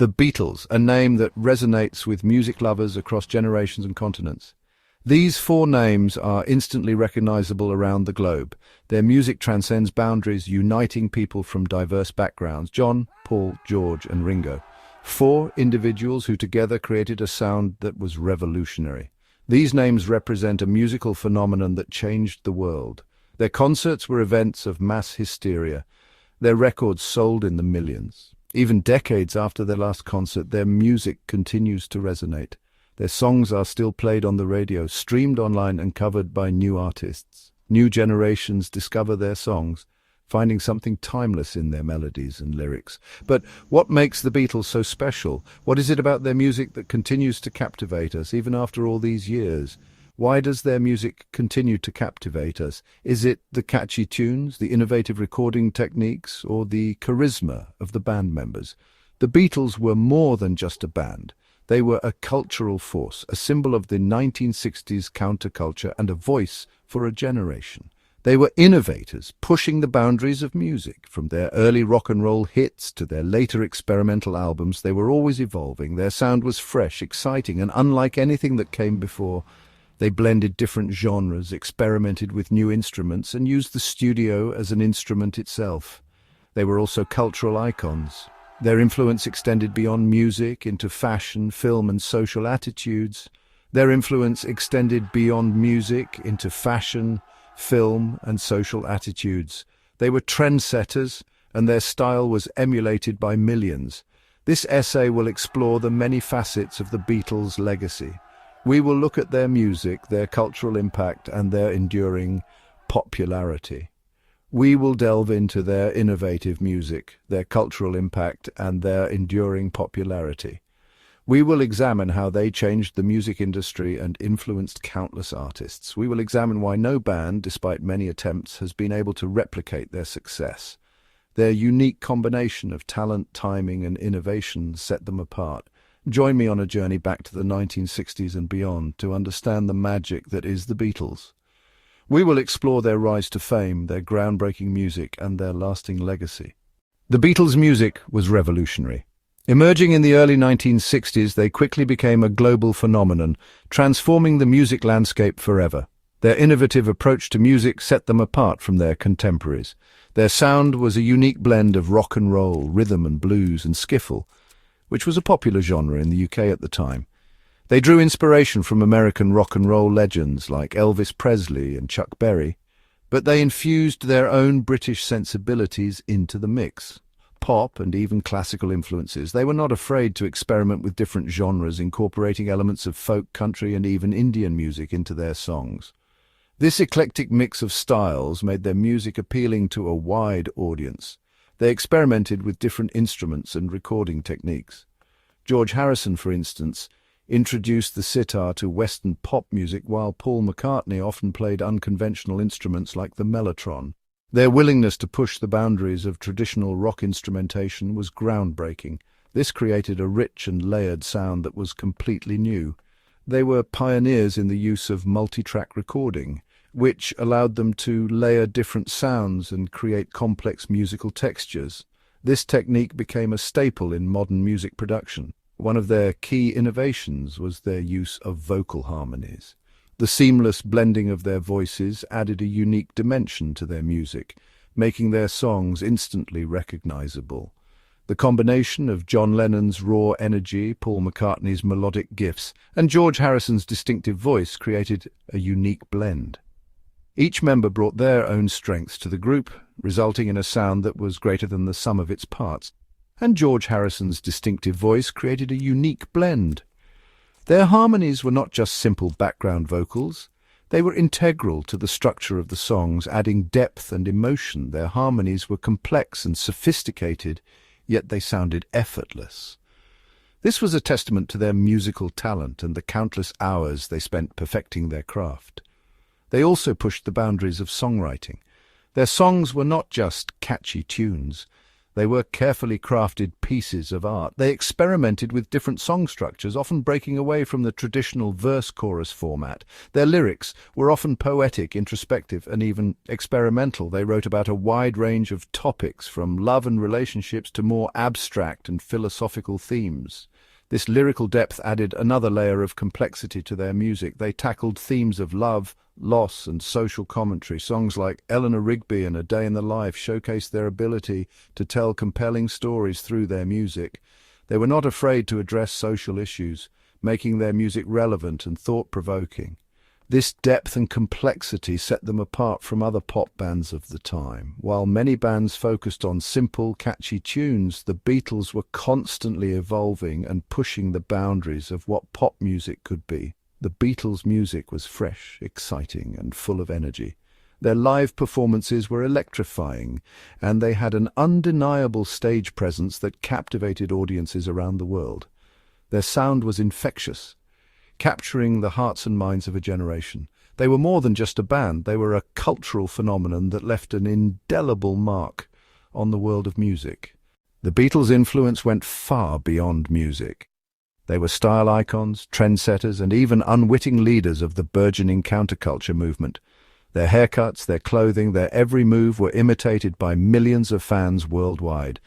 The Beatles, a name that resonates with music lovers across generations and continents. These four names are instantly recognizable around the globe. Their music transcends boundaries, uniting people from diverse backgrounds. John, Paul, George, and Ringo. Four individuals who together created a sound that was revolutionary. These names represent a musical phenomenon that changed the world. Their concerts were events of mass hysteria. Their records sold in the millions. Even decades after their last concert, their music continues to resonate. Their songs are still played on the radio, streamed online, and covered by new artists. New generations discover their songs, finding something timeless in their melodies and lyrics. But what makes the Beatles so special? What is it about their music that continues to captivate us, even after all these years? Why does their music continue to captivate us? Is it the catchy tunes, the innovative recording techniques, or the charisma of the band members? The Beatles were more than just a band. They were a cultural force, a symbol of the 1960s counterculture and a voice for a generation. They were innovators, pushing the boundaries of music. From their early rock and roll hits to their later experimental albums, they were always evolving. Their sound was fresh, exciting, and unlike anything that came before. They blended different genres, experimented with new instruments, and used the studio as an instrument itself. They were also cultural icons. Their influence extended beyond music into fashion, film, and social attitudes. Their influence extended beyond music into fashion, film, and social attitudes. They were trendsetters, and their style was emulated by millions. This essay will explore the many facets of the Beatles' legacy. We will look at their music, their cultural impact, and their enduring popularity. We will delve into their innovative music, their cultural impact, and their enduring popularity. We will examine how they changed the music industry and influenced countless artists. We will examine why no band, despite many attempts, has been able to replicate their success. Their unique combination of talent, timing, and innovation set them apart. Join me on a journey back to the 1960s and beyond to understand the magic that is the Beatles. We will explore their rise to fame, their groundbreaking music, and their lasting legacy. The Beatles' music was revolutionary. Emerging in the early 1960s, they quickly became a global phenomenon, transforming the music landscape forever. Their innovative approach to music set them apart from their contemporaries. Their sound was a unique blend of rock and roll, rhythm and blues, and skiffle, which was a popular genre in the UK at the time. They drew inspiration from American rock and roll legends like Elvis Presley and Chuck Berry, but they infused their own British sensibilities into the mix. Pop and even classical influences. They were not afraid to experiment with different genres, incorporating elements of folk, country, and even Indian music into their songs. This eclectic mix of styles made their music appealing to a wide audience. They experimented with different instruments and recording techniques. George Harrison, for instance, introduced the sitar to Western pop music, while Paul McCartney often played unconventional instruments like the mellotron. Their willingness to push the boundaries of traditional rock instrumentation was groundbreaking. This created a rich and layered sound that was completely new. They were pioneers in the use of multi-track recording, which allowed them to layer different sounds and create complex musical textures. This technique became a staple in modern music production. One of their key innovations was their use of vocal harmonies. The seamless blending of their voices added a unique dimension to their music, making their songs instantly recognizable. The combination of John Lennon's raw energy, Paul McCartney's melodic gifts, and George Harrison's distinctive voice created a unique blend. Each member brought their own strengths to the group, resulting in a sound that was greater than the sum of its parts. And George Harrison's distinctive voice created a unique blend. Their harmonies were not just simple background vocals. They were integral to the structure of the songs, adding depth and emotion. Their harmonies were complex and sophisticated, yet they sounded effortless. This was a testament to their musical talent and the countless hours they spent perfecting their craft. They also pushed the boundaries of songwriting. Their songs were not just catchy tunes. They were carefully crafted pieces of art. They experimented with different song structures, often breaking away from the traditional verse-chorus format. Their lyrics were often poetic, introspective, and even experimental. They wrote about a wide range of topics, from love and relationships to more abstract and philosophical themes. This lyrical depth added another layer of complexity to their music. They tackled themes of love, loss, and social commentary. Songs like Eleanor Rigby and A Day in the Life showcased their ability to tell compelling stories through their music. They were not afraid to address social issues, making their music relevant and thought-provoking. This depth and complexity set them apart from other pop bands of the time. While many bands focused on simple, catchy tunes, the Beatles were constantly evolving and pushing the boundaries of what pop music could be. The Beatles' music was fresh, exciting, and full of energy. Their live performances were electrifying, and they had an undeniable stage presence that captivated audiences around the world. Their sound was infectious, capturing the hearts and minds of a generation. They were more than just a band. They were a cultural phenomenon that left an indelible mark on the world of music. The Beatles' influence went far beyond music. They were style icons, trendsetters, and even unwitting leaders of the burgeoning counterculture movement. Their haircuts, their clothing, their every move were imitated by millions of fans worldwide.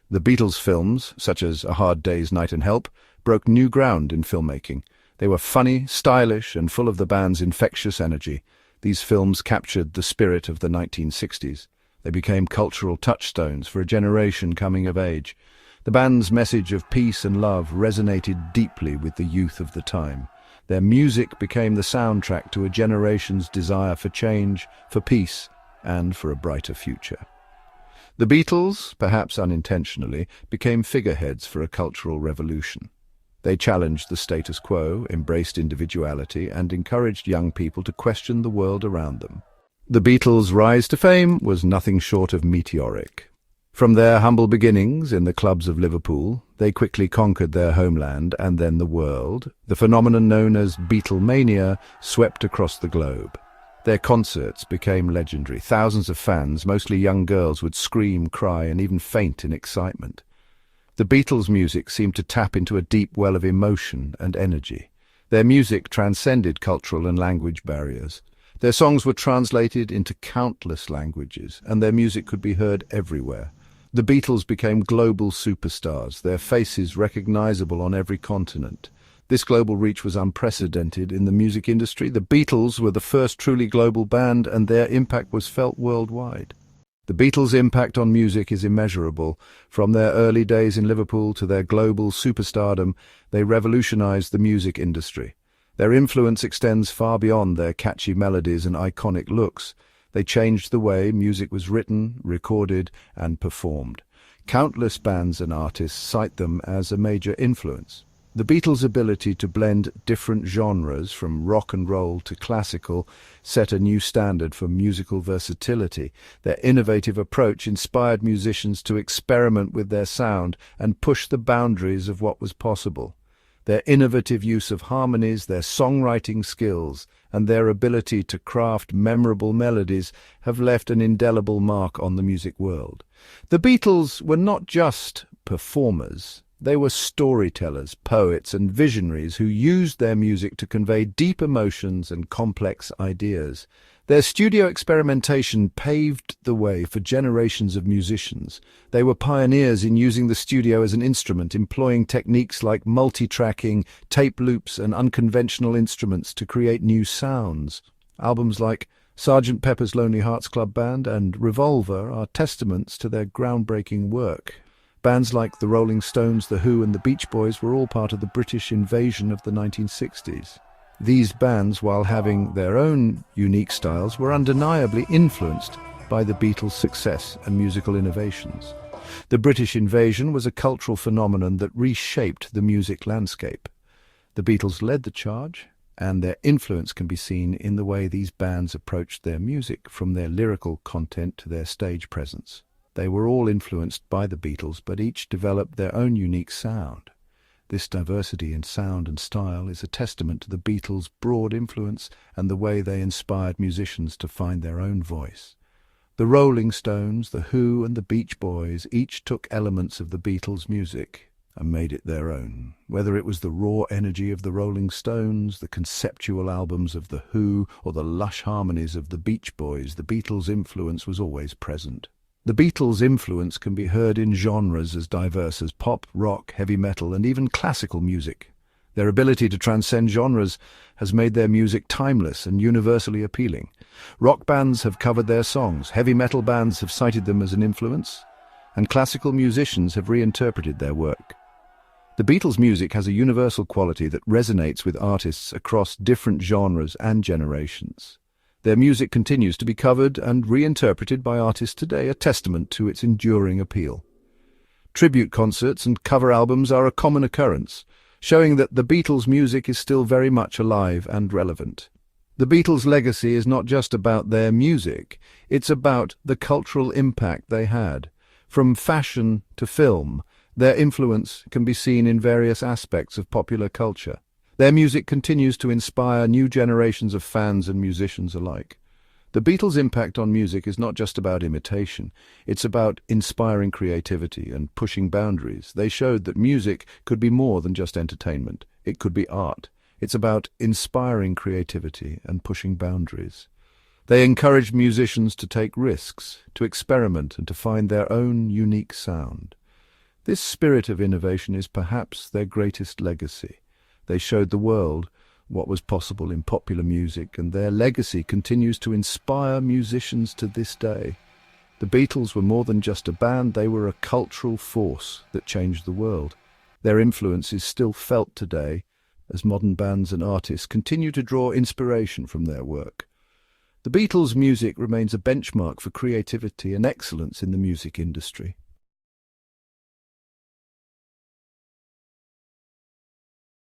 The Beatles' films, such as A Hard Day's Night and Help, broke new ground in filmmaking. They were funny, stylish, and full of the band's infectious energy. These films captured the spirit of the 1960s. They became cultural touchstones for a generation coming of age. The band's message of peace and love resonated deeply with the youth of the time. Their music became the soundtrack to a generation's desire for change, for peace, and for a brighter future. The Beatles, perhaps unintentionally, became figureheads for a cultural revolution. They challenged the status quo, embraced individuality, and encouraged young people to question the world around them. The Beatles' rise to fame was nothing short of meteoric. From their humble beginnings in the clubs of Liverpool, they quickly conquered their homeland and then the world. The phenomenon known as Beatlemania swept across the globe. Their concerts became legendary. Thousands of fans, mostly young girls, would scream, cry, and even faint in excitement. The Beatles' music seemed to tap into a deep well of emotion and energy. Their music transcended cultural and language barriers. Their songs were translated into countless languages, and their music could be heard everywhere. The Beatles became global superstars, their faces recognizable on every continent. This global reach was unprecedented in the music industry. The Beatles were the first truly global band, and their impact was felt worldwide. The Beatles' impact on music is immeasurable. From their early days in Liverpool to their global superstardom, they revolutionized the music industry. Their influence extends far beyond their catchy melodies and iconic looks. They changed the way music was written, recorded, and performed. Countless bands and artists cite them as a major influence. The Beatles' ability to blend different genres, from rock and roll to classical, set a new standard for musical versatility. Their innovative approach inspired musicians to experiment with their sound and push the boundaries of what was possible. Their innovative use of harmonies, their songwriting skills, and their ability to craft memorable melodies have left an indelible mark on the music world. The Beatles were not just performers. They were storytellers, poets, and visionaries who used their music to convey deep emotions and complex ideas. Their studio experimentation paved the way for generations of musicians. They were pioneers in using the studio as an instrument, employing techniques like multi-tracking, tape loops, and unconventional instruments to create new sounds. Albums like Sgt. Pepper's Lonely Hearts Club Band and Revolver are testaments to their groundbreaking work. Bands like the Rolling Stones, The Who, and the Beach Boys were all part of the British invasion of the 1960s. These bands, while having their own unique styles, were undeniably influenced by the Beatles' success and musical innovations. The British invasion was a cultural phenomenon that reshaped the music landscape. The Beatles led the charge, and their influence can be seen in the way these bands approached their music, from their lyrical content to their stage presence. They were all influenced by the Beatles, but each developed their own unique sound. This diversity in sound and style is a testament to the Beatles' broad influence and the way they inspired musicians to find their own voice. The Rolling Stones, The Who and the Beach Boys each took elements of the Beatles' music and made it their own. Whether it was the raw energy of the Rolling Stones, the conceptual albums of The Who, or the lush harmonies of the Beach Boys, the Beatles' influence was always present. The Beatles' influence can be heard in genres as diverse as pop, rock, heavy metal, and even classical music. Their ability to transcend genres has made their music timeless and universally appealing. Rock bands have covered their songs, heavy metal bands have cited them as an influence, and classical musicians have reinterpreted their work. The Beatles' music has a universal quality that resonates with artists across different genres and generations. Their music continues to be covered and reinterpreted by artists today, a testament to its enduring appeal. Tribute concerts and cover albums are a common occurrence, showing that the Beatles' music is still very much alive and relevant. The Beatles' legacy is not just about their music, it's about the cultural impact they had. From fashion to film, their influence can be seen in various aspects of popular culture. Their music continues to inspire new generations of fans and musicians alike. The Beatles' impact on music is not just about imitation, it's about inspiring creativity and pushing boundaries. They showed that music could be more than just entertainment, it could be art. It's about inspiring creativity and pushing boundaries. They encouraged musicians to take risks, to experiment and to find their own unique sound. This spirit of innovation is perhaps their greatest legacy. They showed the world what was possible in popular music, and their legacy continues to inspire musicians to this day. The Beatles were more than just a band, they were a cultural force that changed the world. Their influence is still felt today as modern bands and artists continue to draw inspiration from their work. The Beatles' music remains a benchmark for creativity and excellence in the music industry.